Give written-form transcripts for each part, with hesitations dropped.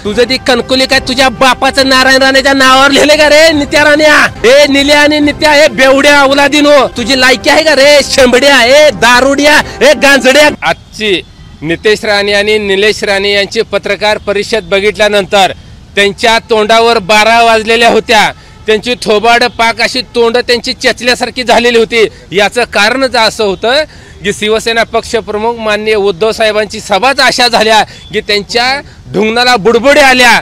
तुझं ती कणकुली काय तुझ्या बापाचं नारायण राणेच्या नावावर लिहिले का रे नित्या राण्या? हे निल्या आणि नित्या हे बेवड्या औलादीनो, तुझी लायकी आहे का रे शेंबड्या, हे दारुड्या, हे गांजड्या? आजची नितेश राणे आणि निलेश राणे यांची पत्रकार परिषद बघितल्यानंतर त्यांच्या तोंडावर 12 वाजलेल्या होत्या. त्यांची थोबाड पाक अशी तोंड त्यांची चेचल्यासारखी झालेली होती. याचं कारणच असं होतं की शिवसेना पक्षप्रमुख माननीय उद्धव साहेबांची सभाच अशा झाल्या की त्यांच्या ढुंगणाला बुडबुडे आल्या.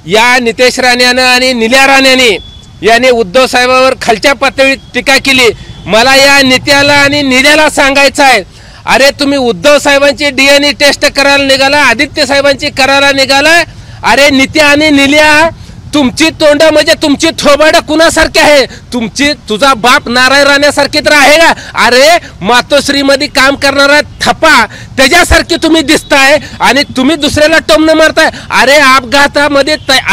या नितेश राणेनं आणि निल्या राणेने याने उद्धव साहेबांवर खालच्या पातळीत टीका केली. मला या नित्याला आणि निल्याला सांगायचं आहे, अरे तुम्ही उद्धव साहेबांची DNA टेस्ट करायला निघाला, आदित्य साहेबांची करायला निघाला. अरे नित्या आणि निल्या, तुमची तोंड म्हणजे तुमची थोबाड कुणासारखी आहे? तुझा बाप नारायण राणेसारखी तर आहे का? अरे मातोश्री मध्ये काम करणारा थप्पा त्याच्यासारखी तुम्ही दिसताय आणि तुम्ही दुसऱ्याला टोमणं मारताय. अरे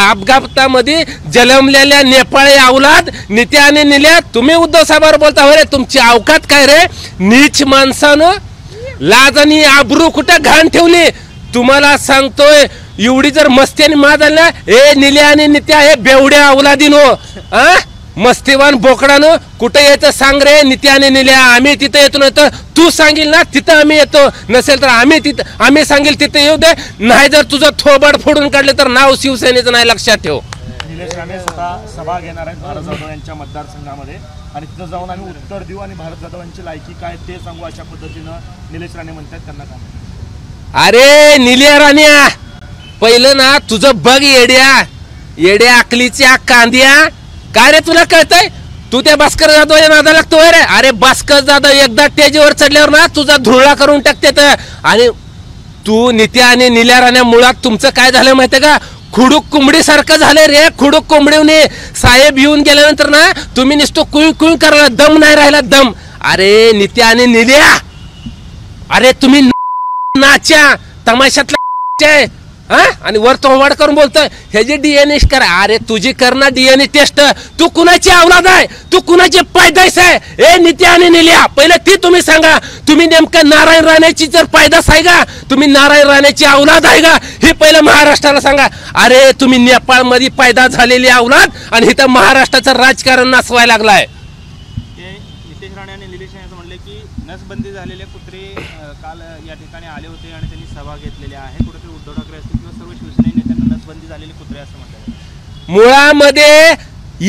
अपघातामध्ये जन्मलेल्या नेपाळी औलाद नित्या आणि निल्या, तुम्ही उद्धव साहेबांवर बोलता हो रे? तुमची अवकात काय रे नीच माणसानं? लाज आणि आबरू कुठं घाण ठेवली? तुम्हाला सांगतोय, एवढी जर मस्ती आणि मा झाली ना, हे निल्या आणि नित्या हे बेवड्या औलादीनो, मस्तीवान बोकडानो, कुठं यायचं सांग रे नित्या आणि निल्या. आम्ही तिथं येतो, नाही तर तू सांगील ना तिथं आम्ही येतो, नसेल तर आम्ही सांगेल तिथं येऊ दे. नाही जर तुझं थोबाड फोडून काढलं तर नाव शिवसेनेचं नाही, लक्षात ठेव. निलेश राणे स्वतः सभा घेणार आहेत भारत जाधव यांच्या मतदारसंघामध्ये आणि तिथं जाऊन आम्ही उत्तर देऊ आणि भारत जाधव यांची लायकी काय ते सांगू, अशा पद्धतीनं निलेश राणे म्हणतात. त्यांना काय? अरे निल्या राण्या, पहिलं ना तुझं बघ येड्या अकलीच्या कांद्या. काय रे तुला कळतंय? तू त्या भास्कर जाधव या नादा लागतोय रे. अरे भास्कर जाधव एकदा टेजवर चढल्यावर ना तुझा धुळा करून टाकते. आणि तू नित्या आणि निल्या राण्या, मुळात तुमचं काय झालं माहितीये का? खुडूक कोंबडी सारखं झालंय रे. खुडूक कोंबडीने साहेब येऊन गेल्यानंतर ना तुम्ही नुसतं कुई कुई करायला दम नाही राहिला, दम. अरे नित्या आणि निल्या, अरे तुम्ही नाच्या तमाशातला आणि वर तोंड करून बोलतोय ह्याची DNA करा. अरे तुझी कर ना DNA टेस्ट. तू कुणाची औलाद आहे? तू कुणाची पैदास आहे? ए नित्या आणि निल्या, पहिले ती तुम्ही सांगा. तुम्ही नेमकं नारायण राणेची जर पैदास आहे का? तुम्ही नारायण राणेची औलाद आहे का? हे पहिलं महाराष्ट्राला सांगा. अरे तुम्ही नेपाळ मध्ये पैदा झालेली औलाद आणि इथं महाराष्ट्राचं राजकारण नासवायला लागलाय. नितेश राणे आणि निलेश राणे म्हणले की नसबंदी झालेले कुत्रे काल या ठिकाणी आले होते आणि त्यांनी सभा घेतलेली आहे. कुठेतरी उद्धव ठाकरे असतील किंवा सर्व शिवसेने नेत्यांना नसबंदी झालेले कुत्रे असं म्हणतात. मुळामध्ये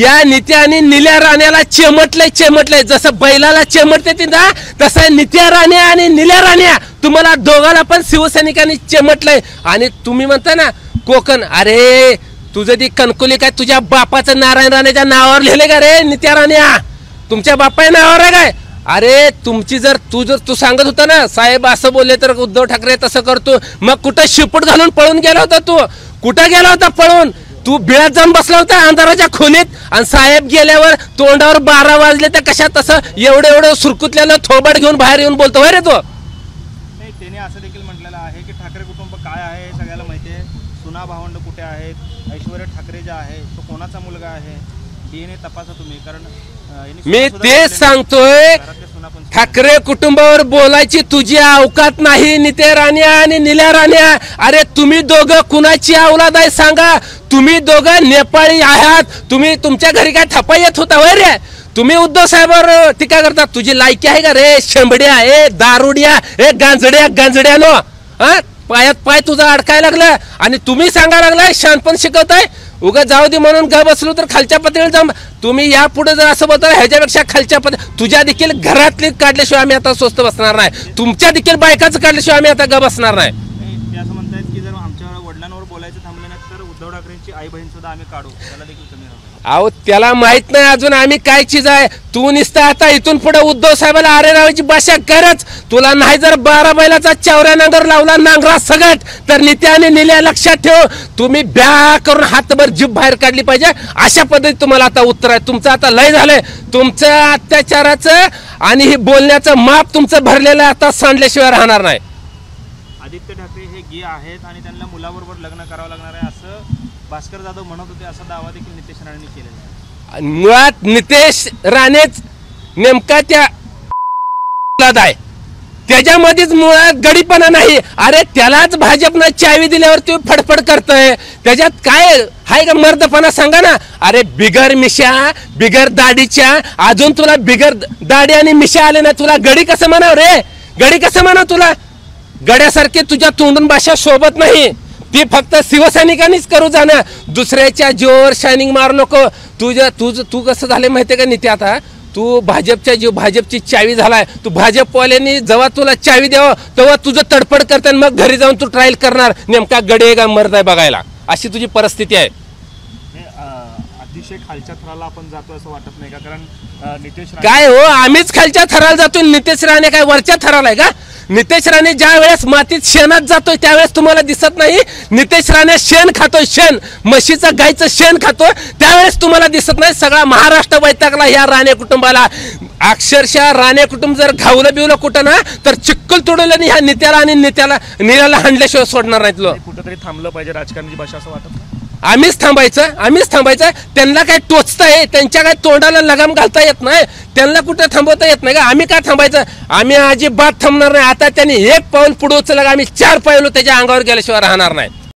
या नित्या आणि निल्या राण्याला चेमटलंय. जसं बैलाला चेमटते ना, तसं नित्या राण्या आणि निल्या राण्या तुम्हाला दोघाला पण शिवसैनिकांनी चेमटलंय. आणि तुम्ही म्हणता ना कोकण, अरे तुझं ती कणकुली काय तुझ्या बापाचं नारायण राणेच्या नावावर लिहिले का रे नित्या राण्या? तुमच्या बापाच्या नावावर आहे काय? अरे तुमची जर तू सांगत होता ना साहेब असं बोलले तर उद्धव ठाकरे तसं करतो, मग कुठं शिपूट घालून पळून गेला होता? तू कुठं गेला होता पळून? तू बिळात जाऊन बसला होता अंधाराच्या खोलीत आणि साहेब गेल्यावर तोंडावर 12 वाजले तर कशा तसं एवढं सुरकुतल्यानं थोबाड घेऊन बाहेर येऊन बोलतो रे तो? नाही, त्याने असं देखील म्हटलेलं आहे की ठाकरे कुटुंब काय आहे हे सगळ्याला माहिती आहे. सुना भावंड कुठे आहेत, ऐश्वर्या ठाकरे जे आहे तो कोणाचा मुलगा आहे, DNA तपासा तुम्ही. कारण मी तेच सांगतोय, ठाकरे कुटुंबावर बोलायची तुझी अवकात नाही नित्या राण्या आणि निल्या राण्या. अरे तुम्ही दोघं कुणाची औलाद आहे सांगा? तुम्ही दोघं नेपाळी आहात. तुम्ही तुमच्या घरी काय थप्पा येत होता वय रे? तुम्ही उद्धव साहेबांवर टीका करता. तुझी लायकी आहे का रे शेंबड्या, हे दारुड्या, हे गांजड्यानो? पायात पाय तुझा अडकायला लागला आणि तुम्ही सांगायला लागलाय शानपण शिकवताय. उगा जाऊ दे म्हणून ग बसलो तर खालच्या पातळीवर जा. तुम्ही यापुढे जर असं बोलता ह्याच्यापेक्षा खालच्या तुझ्या देखील घरातली काढल्याशिवाय आम्ही आता स्वस्त बसणार नाही. तुमच्या देखील बायकाचं काढल्याशिवाय आम्ही आता ग बसणार नाही. ते असं म्हणतात की जर आमच्या वडिलांवर बोलायचं थांबलं नाही तर उद्धव ठाकरेंची आई बहीण सुद्धा आम्ही काढू, त्याला देखील कमी होतं. अहो त्याला माहित नाही अजून आम्ही काय चीज आहे. तू निसता आता इथून पुढे उद्धव साहेबाला आरे रावायची भाषा करच. तुला नाही जर 12 बैलाचा चौऱ्या नांगर लावला नांगरा सगट तर नित्या आणि निल्या लक्षात ठेव. तुम्ही ब्या करून हातभर जीभ बाहेर काढली पाहिजे. अशा पद्धतीत तुम्हाला आता उत्तर आहे. तुमचं आता लय झालंय. तुमचं अत्याचाराचं आणि हे बोलण्याचं माप तुमचं भरलेलं आता सांडल्याशिवाय राहणार नाही. आदित्य ठाकरे हे गे आहेत आणि त्यांना मुलाबरोबर लग्न करावं लागणार आहे असं भास्कर जाधव म्हणत होते. असा दावा देखील नितेश राणेंनी केलेला आहे. मुळात नितेश राणेच नेमका त्या आहे. त्याच्यामध्येच मुळात गडीपणा नाही. अरे त्यालाच भाजपनं चावी दिल्यावर तू फडफड करतोय, त्याच्यात काय हाय का मर्दपणा सांगा ना. अरे बिगर मिशा बिगर दाढीच्या, अजून तुला बिगर दाढी आणि मिशा आले ना, तुला गडी कसं म्हणाव रे, गडी कसं म्हणाव तुला. गड्यासारखे तुझ्या तोंडून भाषा शोभत नाही, ती फक्त शिवसैनिकांनीच करू जाणं. दुसऱ्याच्या जीवावर शायनिंग मारू नको. तू कसं झालं माहितीये का नित्या, आता तू भाजपची चावी झालाय. तू भाजपवाल्यांनी जेव्हा तुला चावी द्यावं तेव्हा तुझं तडफड करताना मग घरी जाऊन तू ट्रायल करणार नेमका गडी आहे का मर्द आहे बघायला. अशी तुझी परिस्थिती आहे. अतिशय खालच्या थराला आपण जातो असं वाटत नाही का? कारण नितेश राणे काय हो, आम्हीच खालच्या थराला जातोय, नितेश राणे काय वरच्या थराला आहे का? नितेश राणे ज्या वेळेस मातीत शेणात जातोय त्यावेळेस तुम्हाला दिसत नाही. नितेश राणे शेण खातोय, शेण म्हशीचं गायचं शेण खातोय त्यावेळेस तुम्हाला दिसत नाही. सगळा महाराष्ट्र वैतागला या राणे कुटुंबाला. अक्षरशः राणे कुटुंब जर घावलं बिवलं कुठं ना तर चिक्कल तोडलं नाही ह्या नित्याला आणि नीलाला हाणल्याशिवाय सोडणार नाहीत लोक. कुठेतरी थांबलं पाहिजे राजकारणाची भाषा असं वाटत नाही. आम्हीच थांबायचं. त्यांना काय टोचताय, त्यांच्या काय तोंडाला लगाम घालता येत नाही, त्यांना कुठं थांबवता येत नाही का? आम्ही काय थांबायचं? आम्ही अजिबात थांबणार नाही. आता त्यांनी एक पाऊल पुढे उचललं, आम्ही 4 पाऊल त्याच्या अंगावर गेल्याशिवाय राहणार नाही.